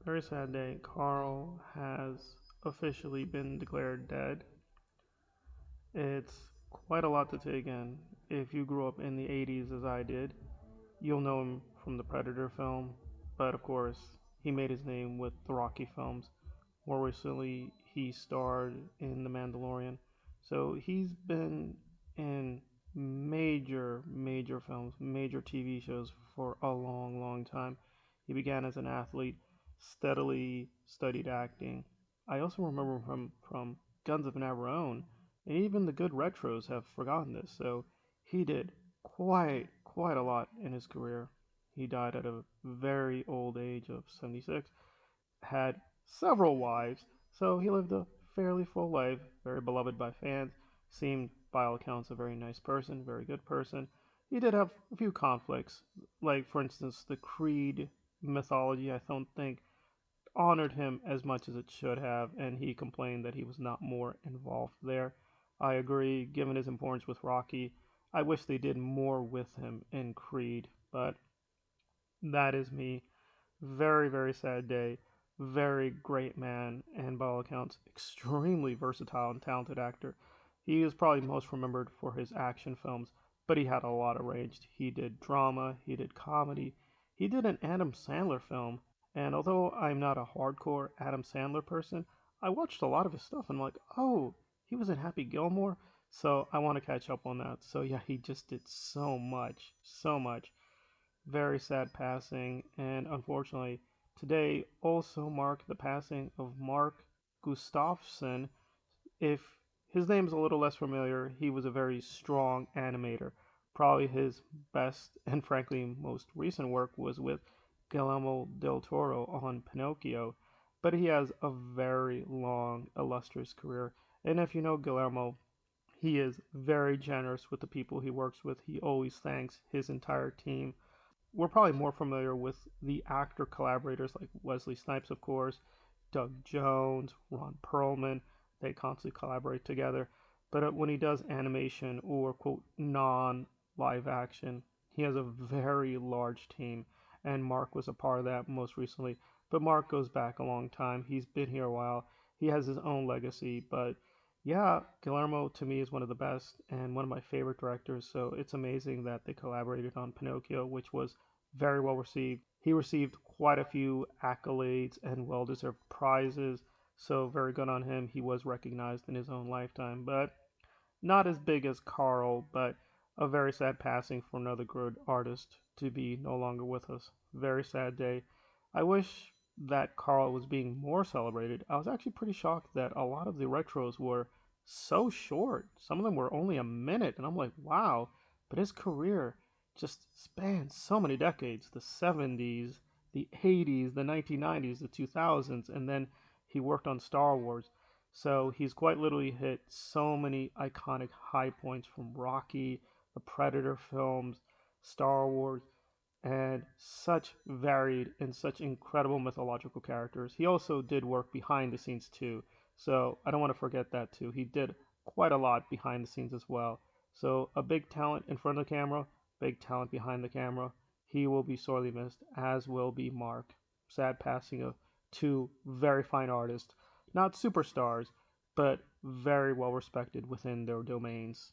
Very sad day. Carl has officially been declared dead. It's quite a lot to take in. If you grew up in the 80s as I did, you'll know him from the Predator film, but of course, he made his name with the Rocky films. More recently, he starred in The Mandalorian. So he's been in major films, major TV shows for a long, long time. He began as an athlete, steadily studied acting. I also remember him from Guns of Navarone, and even the good retros have forgotten this. So he did quite a lot in his career. He died at a very old age of 76, had several wives, so he lived a fairly full life, very beloved by fans, seemed by all accounts a very nice person, very good person. He did have a few conflicts, like for instance the Creed mythology I don't think honored him as much as it should have, and he complained that he was not more involved there. I agree, given his importance with Rocky, I wish they did more with him in Creed, but that is me. Very sad day. Very great man, and by all accounts, extremely versatile and talented actor. He is probably most remembered for his action films, but he had a lot of range. He did drama, he did comedy, he did an Adam Sandler film, and although I'm not a hardcore Adam Sandler person, I watched a lot of his stuff and I'm like, oh, he was in Happy Gilmore, so I want to catch up on that. So yeah, he just did so much, so much. Very sad passing, and unfortunately, today also marked the passing of Mark Gustafson. If his name is a little less familiar, he was a very strong animator. Probably his best and frankly most recent work was with Guillermo del Toro on Pinocchio, but he has a very long, illustrious career. And if you know Guillermo, he is very generous with the people he works with. He always thanks his entire team. We're probably more familiar with the actor collaborators like Wesley Snipes, of course, Doug Jones, Ron Perlman. They constantly collaborate together. But when he does animation or, quote, non live action, he has a very large team. And Mark was a part of that most recently. But Mark goes back a long time. He's been here a while. He has his own legacy. But yeah, Guillermo to me is one of the best and one of my favorite directors. So it's amazing that they collaborated on Pinocchio, which was very well received. He received quite a few accolades and well deserved prizes, so very good on him. He was recognized in his own lifetime, but not as big as Carl, but a very sad passing for another good artist to be no longer with us. Very sad day. I wish that Carl was being more celebrated. I was actually pretty shocked that a lot of the retros were so short. Some of them were only a minute, and I'm like, wow. But his career just spans so many decades, the 70s, the 80s, the 1990s, the 2000s, and then he worked on Star Wars. So he's quite literally hit so many iconic high points from Rocky, the Predator films, Star Wars, and such varied and such incredible mythological characters. He also did work behind the scenes too. So I don't want to forget that too. He did quite a lot behind the scenes as well. So a big talent in front of the camera, big talent behind the camera. He will be sorely missed, as will be Mark. Sad passing of two very fine artists, not superstars, but very well respected within their domains.